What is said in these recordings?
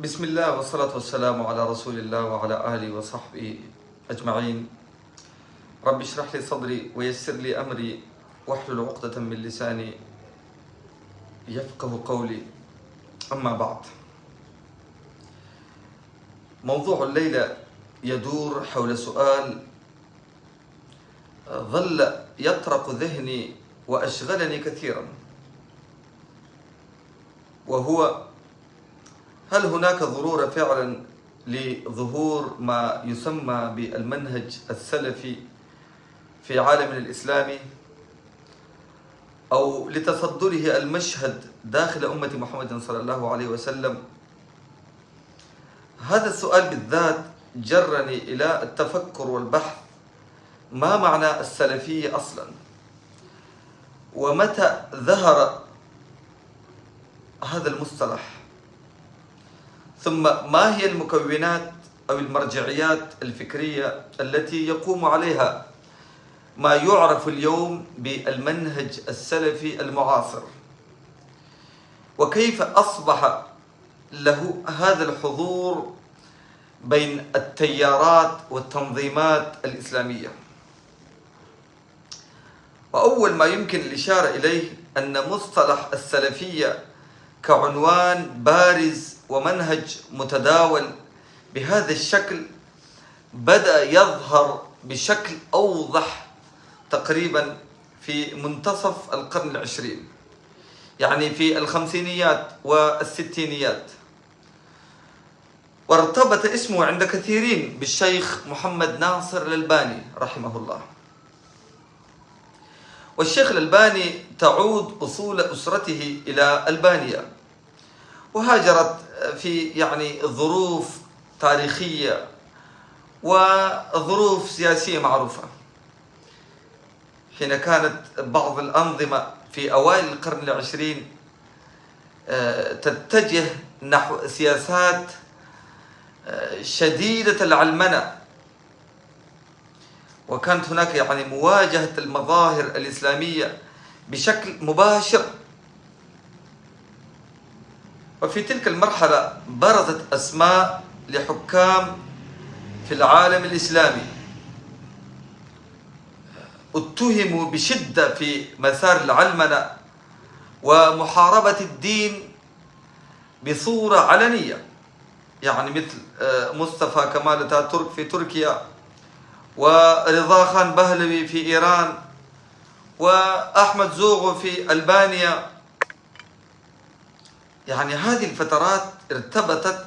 بسم الله والصلاة والسلام على رسول الله وعلى آله وصحبه أجمعين. رب اشرح لي صدري ويسر لي أمري واحلل عقدة من لساني يفقه قولي. أما بعد، موضوع الليلة يدور حول سؤال ظل يطرق ذهني وأشغلني كثيرا، وهو: هل هناك ضرورة فعلا لظهور ما يسمى بالمنهج السلفي في عالمنا الإسلامي، أو لتصدره المشهد داخل أمة محمد صلى الله عليه وسلم؟ هذا السؤال بالذات جرني إلى التفكر والبحث: ما معنى السلفية أصلا؟ ومتى ظهر هذا المصطلح؟ ثم ما هي المكونات أو المرجعيات الفكرية التي يقوم عليها ما يعرف اليوم بالمنهج السلفي المعاصر؟ وكيف أصبح له هذا الحضور بين التيارات والتنظيمات الإسلامية؟ وأول ما يمكن الإشارة إليه أن مصطلح السلفية كعنوان بارز ومنهج متداول بهذا الشكل بدأ يظهر بشكل أوضح تقريبا في منتصف القرن العشرين، يعني في الخمسينيات والستينيات، وارتبط اسمه عند كثيرين بالشيخ محمد ناصر الألباني رحمه الله. والشيخ الألباني تعود أصول أسرته إلى ألبانيا، وهاجرت في ظروف تاريخية وظروف سياسية معروفة، حين كانت بعض الأنظمة في أوائل القرن العشرين تتجه نحو سياسات شديدة العلمنة، وكانت هناك مواجهة المظاهر الإسلامية بشكل مباشر. وفي تلك المرحلة برزت أسماء لحكام في العالم الإسلامي اتهموا بشدة في مسار العلمنة ومحاربة الدين بصورة علنية، مثل مصطفى كمال أتاتورك في تركيا، ورضا خان بهلوي في إيران، وأحمد زوغو في ألبانيا. هذه الفترات ارتبطت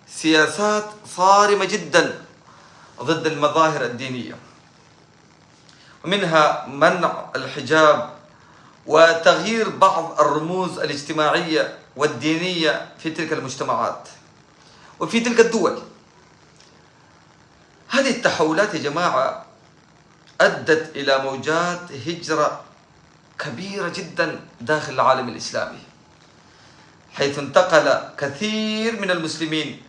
بسياسات صارمة جدا ضد المظاهر الدينية، ومنها منع الحجاب وتغيير بعض الرموز الاجتماعية والدينية في تلك المجتمعات وفي تلك الدول. هذه التحولات يا جماعة أدت إلى موجات هجرة كبيرة جدا داخل العالم الإسلامي، حيث انتقل كثير من المسلمين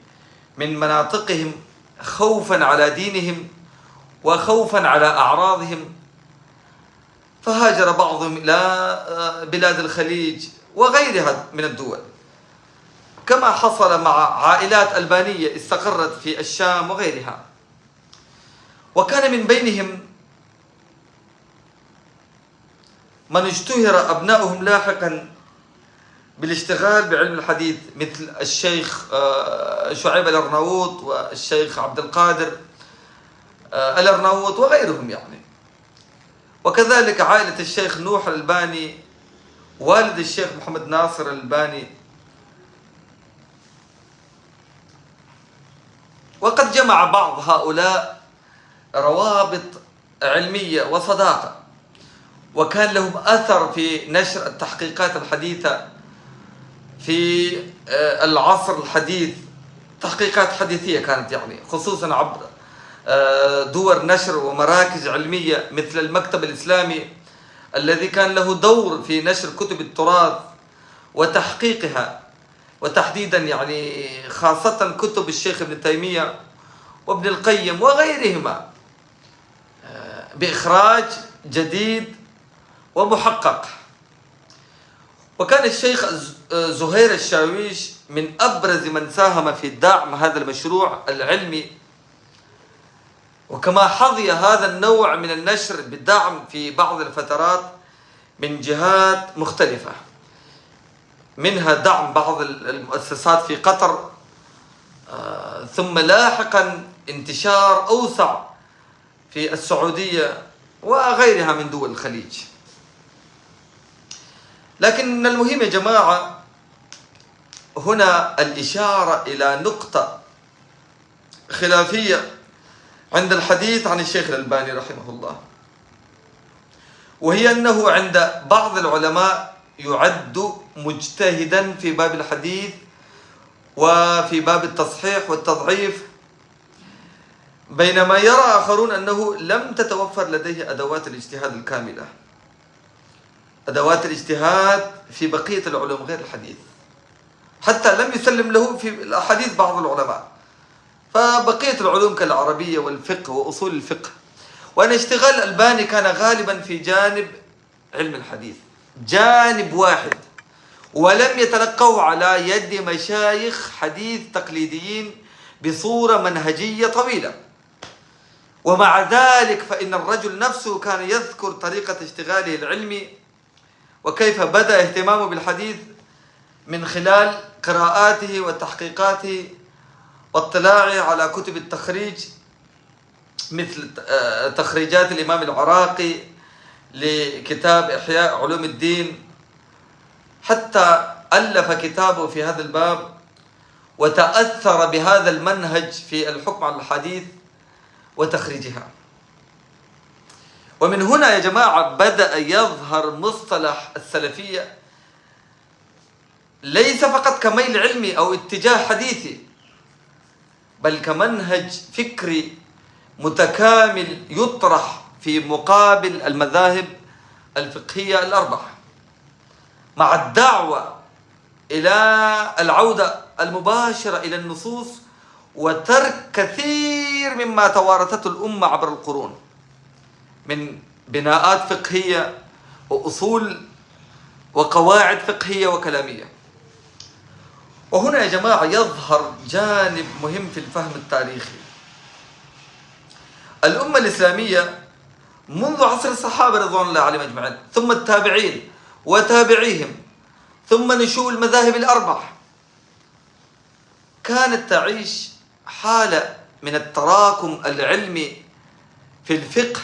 من مناطقهم خوفا على دينهم وخوفا على أعراضهم، فهاجر بعضهم إلى بلاد الخليج وغيرها من الدول، كما حصل مع عائلات ألبانية استقرت في الشام وغيرها. وكان من بينهم من اشتهر أبناؤهم لاحقا بالاشتغال بعلم الحديث، مثل الشيخ شعيب الأرناؤوط والشيخ عبد القادر الأرناؤوط وغيرهم وكذلك عائلة الشيخ نوح الألباني والد الشيخ محمد ناصر الألباني. وقد جمع بعض هؤلاء روابط علمية وصداقة، وكان لهم أثر في نشر التحقيقات الحديثة في العصر الحديث، تحقيقات حديثية كانت خصوصا عبر دور نشر ومراكز علمية مثل المكتب الإسلامي، الذي كان له دور في نشر كتب التراث وتحقيقها، وتحديدا خاصة كتب الشيخ ابن تيمية وابن القيم وغيرهما بإخراج جديد ومحقق. وكان الشيخ زهير الشاويش من أبرز من ساهم في دعم هذا المشروع العلمي، وكما حظي هذا النوع من النشر بالدعم في بعض الفترات من جهات مختلفة، منها دعم بعض المؤسسات في قطر، ثم لاحقا انتشار أوسع في السعودية وغيرها من دول الخليج. لكن المهم يا جماعة هنا الإشارة إلى نقطة خلافية عند الحديث عن الشيخ الألباني رحمه الله، وهي أنه عند بعض العلماء يعد مجتهدا في باب الحديث وفي باب التصحيح والتضعيف، بينما يرى آخرون أنه لم تتوفر لديه أدوات الاجتهاد الكاملة، أدوات الاجتهاد في بقية العلوم غير الحديث، حتى لم يسلم له في الأحاديث بعض العلماء، فبقية العلوم كالعربية والفقه وأصول الفقه. وأن اشتغال الألباني كان غالبا في جانب علم الحديث، جانب واحد، ولم يتلقوا على يد مشايخ حديث تقليديين بصورة منهجية طويلة. ومع ذلك فإن الرجل نفسه كان يذكر طريقة اشتغاله العلمي وكيف بدأ اهتمامه بالحديث من خلال قراءاته وتحقيقاته واطلاعه على كتب التخريج، مثل تخريجات الإمام العراقي لكتاب إحياء علوم الدين، حتى ألف كتابه في هذا الباب وتأثر بهذا المنهج في الحكم على الحديث وتخريجها. ومن هنا يا جماعة بدأ يظهر مصطلح السلفية ليس فقط كميل علمي أو اتجاه حديثي، بل كمنهج فكري متكامل يطرح في مقابل المذاهب الفقهية الأربعة، مع الدعوة إلى العودة المباشرة إلى النصوص وترك كثير مما توارثته الأمة عبر القرون من بناءات فقهية وأصول وقواعد فقهية وكلامية. وهنا يا جماعة يظهر جانب مهم في الفهم التاريخي. الأمة الإسلامية منذ عصر الصحابة رضوان الله عليهم أجمعين، ثم التابعين وتابعيهم، ثم نشوء المذاهب الأربع، كانت تعيش حالة من التراكم العلمي في الفقه،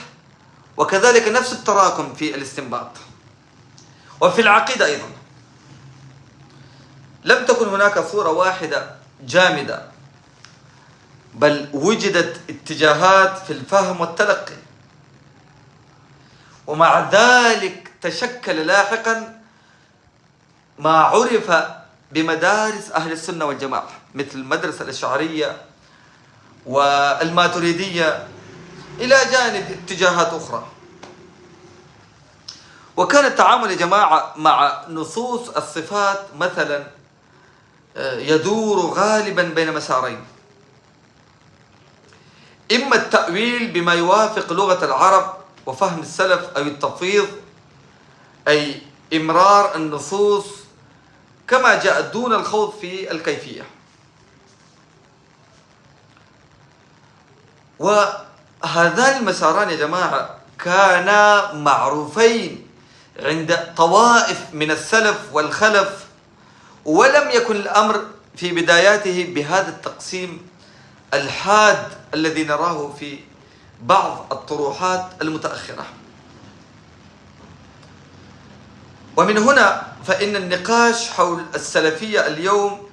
وكذلك نفس التراكم في الاستنباط وفي العقيدة أيضا. لم تكن هناك صورة واحدة جامدة، بل وجدت اتجاهات في الفهم والتلقي، ومع ذلك تشكل لاحقا ما عرف بمدارس أهل السنة والجماعة، مثل المدرسة الأشعرية والماتريدية، إلى جانب اتجاهات أخرى. وكان التعامل يا جماعة مع نصوص الصفات مثلا يدور غالبا بين مسارين: إما التأويل بما يوافق لغة العرب وفهم السلف، أو التفويض، أي إمرار النصوص كما جاءت دون الخوض في الكيفية. وهذان المساران يا جماعة كانا معروفين عند طوائف من السلف والخلف، ولم يكن الأمر في بداياته بهذا التقسيم الحاد الذي نراه في بعض الطروحات المتأخرة. ومن هنا فإن النقاش حول السلفية اليوم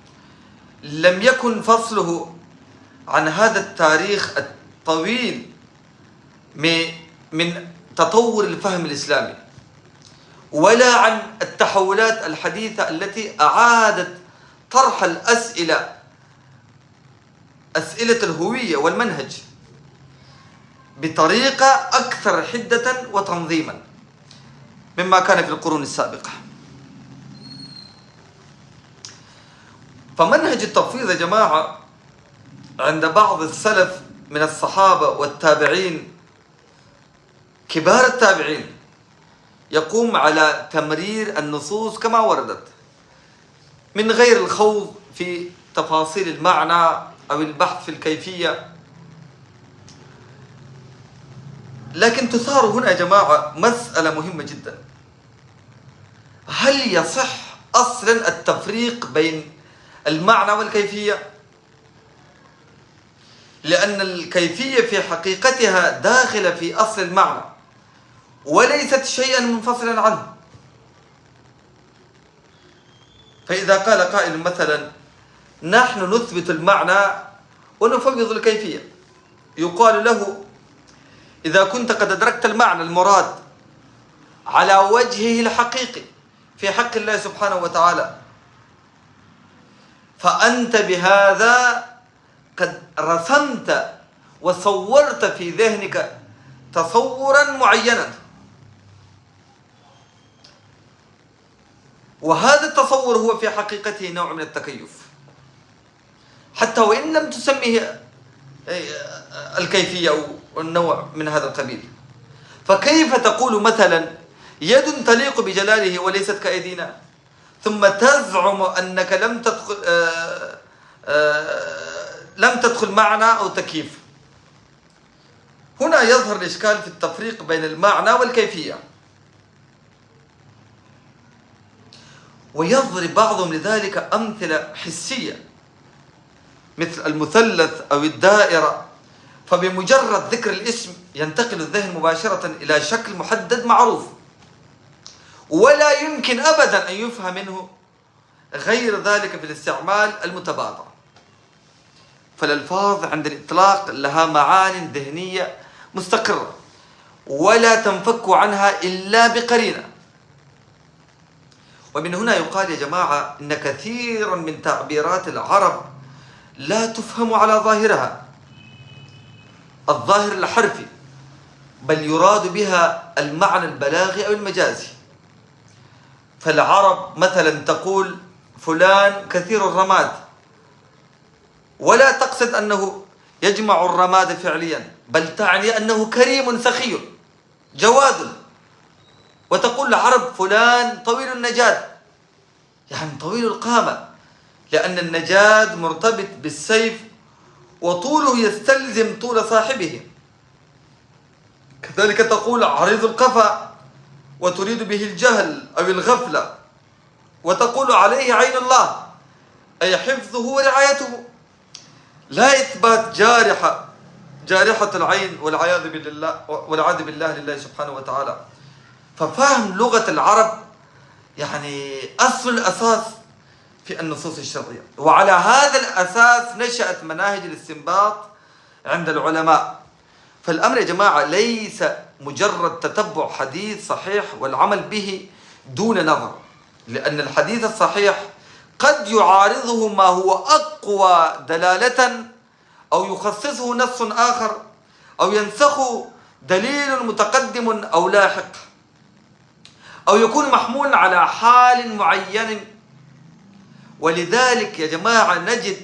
لم يكن فصله عن هذا التاريخ الطويل من تطور الفهم الإسلامي، ولا عن التحولات الحديثة التي أعادت طرح أسئلة الهوية والمنهج بطريقة أكثر حدة وتنظيما مما كان في القرون السابقة. فمنهج التفويض يا جماعة عند بعض السلف من الصحابة والتابعين، كبار التابعين، يقوم على تمرير النصوص كما وردت من غير الخوض في تفاصيل المعنى أو البحث في الكيفية، لكن تثار هنا يا جماعة مسألة مهمة جدا: هل يصح أصلا التفريق بين المعنى والكيفية؟ لأن الكيفية في حقيقتها داخلة في أصل المعنى وليست شيئا منفصلا عنه. فإذا قال قائل مثلا: نحن نثبت المعنى ونفوض الكيفية، يقال له: إذا كنت قد أدركت المعنى المراد على وجهه الحقيقي في حق الله سبحانه وتعالى، فأنت بهذا قد رسمت وصورت في ذهنك تصورا معينا، وهذا التصور هو في حقيقته نوع من التكيف، حتى وإن لم تسميه الكيفية أو النوع من هذا القبيل. فكيف تقول مثلا: يد تليق بجلاله وليست كأيدينا، ثم تزعم أنك لم تدخل معنا أو تكييف؟ هنا يظهر الإشكال في التفريق بين المعنى والكيفية. ويضرب بعضهم لذلك أمثلة حسية مثل المثلث أو الدائرة، فبمجرد ذكر الاسم ينتقل الذهن مباشرة إلى شكل محدد معروف، ولا يمكن أبدا أن يفهم منه غير ذلك في الاستعمال المتبادر. فالألفاظ عند الإطلاق لها معان ذهنية مستقرة ولا تنفك عنها إلا بقرينة. ومن هنا يقال يا جماعة إن كثيرا من تعبيرات العرب لا تفهم على ظاهرها، الظاهر الحرفي، بل يراد بها المعنى البلاغي أو المجازي. فالعرب مثلا تقول: فلان كثير الرماد، ولا تقصد أنه يجمع الرماد فعليا، بل تعني أنه كريم سخي جواد. وتقول العرب: فلان طويل النجاد، يعني طويل القامة، لأن النجاد مرتبط بالسيف وطوله يستلزم طول صاحبه. كذلك تقول: عريض القفا، وتريد به الجهل أو الغفلة. وتقول: عليه عين الله، أي حفظه ورعايته، لا إثبات جارحة العين والعياذ بالله لله سبحانه وتعالى. ففهم لغة العرب يعني أصل الأساس في النصوص الشرعية، وعلى هذا الأساس نشأت مناهج الاستنباط عند العلماء. فالأمر يا جماعة ليس مجرد تتبع حديث صحيح والعمل به دون نظر، لأن الحديث الصحيح قد يعارضه ما هو أقوى دلالة، أو يخصصه نص آخر، أو ينسخ دليل متقدم أو لاحق، أو يكون محمول على حال معين. ولذلك يا جماعة نجد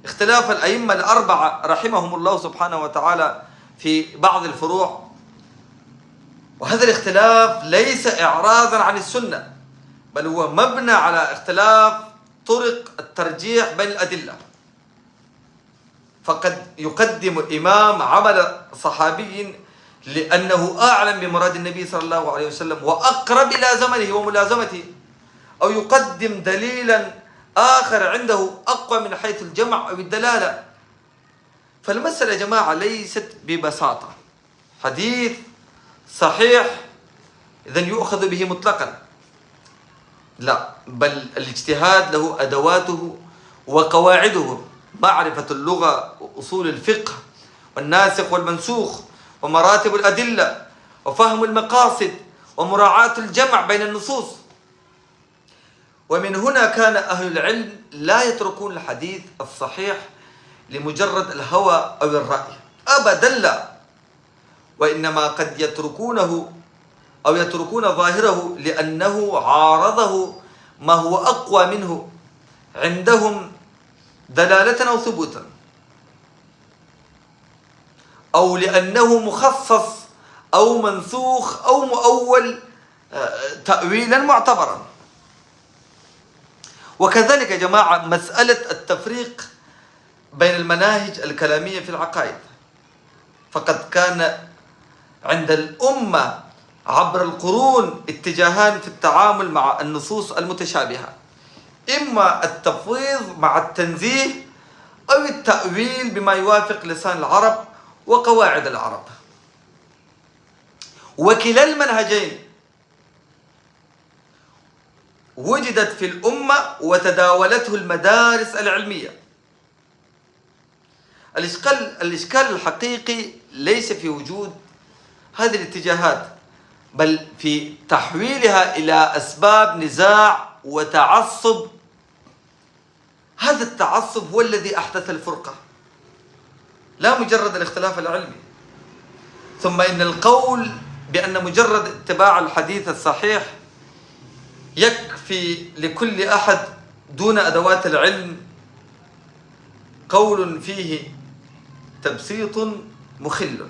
اختلاف الأئمة الأربعة رحمهم الله سبحانه وتعالى في بعض الفروع، وهذا الاختلاف ليس إعراضا عن السنة، بل هو مبنى على اختلاف طرق الترجيح بين الأدلة. فقد يقدم الإمام عمل صحابي لأنه أعلم بمراد النبي صلى الله عليه وسلم وأقرب إلى زمنه وملازمته، أو يقدم دليلا آخر عنده أقوى من حيث الجمع أو الدلالة. فالمسألة يا جماعة ليست ببساطة حديث صحيح إذن يؤخذ به مطلقا، لا، بل الاجتهاد له أدواته وقواعده: معرفة اللغة وأصول الفقه والناسخ والمنسوخ ومراتب الأدلة وفهم المقاصد ومراعاة الجمع بين النصوص. ومن هنا كان أهل العلم لا يتركون الحديث الصحيح لمجرد الهوى أو الرأي، أبدا لا، وإنما قد يتركونه أو يتركون ظاهره لأنه عارضه ما هو أقوى منه عندهم دلالة أو ثبوتا، أو لأنه مخصص أو منسوخ أو مؤول تأويلا معتبرا. وكذلك يا جماعة مسألة التفريق بين المناهج الكلامية في العقائد، فقد كان عند الأمة عبر القرون اتجاهان في التعامل مع النصوص المتشابهة، إما التفويض مع التنزيه أو التأويل بما يوافق لسان العرب وقواعد العرب. وكلا المنهجين وجدت في الأمة وتداولته المدارس العلمية. الإشكال الحقيقي ليس في وجود هذه الاتجاهات، بل في تحويلها إلى أسباب نزاع وتعصب. هذا التعصب هو الذي أحدث الفرقة، لا مجرد الاختلاف العلمي. ثم إن القول بأن مجرد اتباع الحديث الصحيح يكفي لكل أحد دون أدوات العلم قول فيه تبسيط مخل،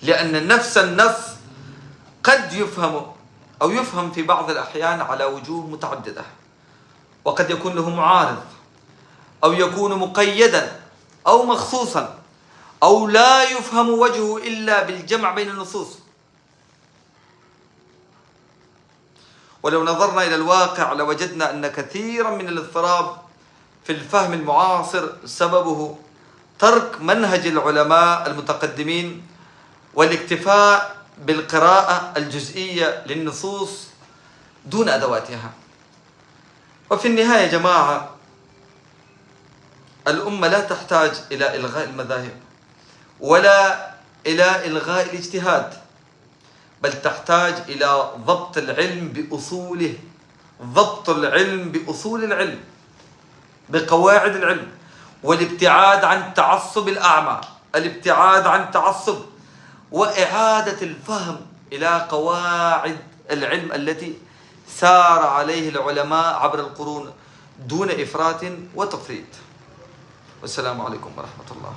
لأن نفس النص قد يفهم في بعض الأحيان على وجوه متعددة، وقد يكون له معارض، أو يكون مقيدا أو مخصوصا، أو لا يفهم وجهه إلا بالجمع بين النصوص. ولو نظرنا إلى الواقع لوجدنا أن كثيرا من الاضطراب في الفهم المعاصر سببه ترك منهج العلماء المتقدمين والاكتفاء بالقراءة الجزئية للنصوص دون أدواتها. وفي النهاية يا جماعة، الأمة لا تحتاج إلى إلغاء المذاهب ولا إلى إلغاء الاجتهاد، بل تحتاج إلى ضبط العلم بأصوله، ضبط العلم بأصول العلم، بقواعد العلم، والابتعاد عن التعصب الأعمى، الابتعاد عن التعصب، وإعادة الفهم إلى قواعد العلم التي سار عليه العلماء عبر القرون دون إفراط وتفريط. والسلام عليكم ورحمة الله.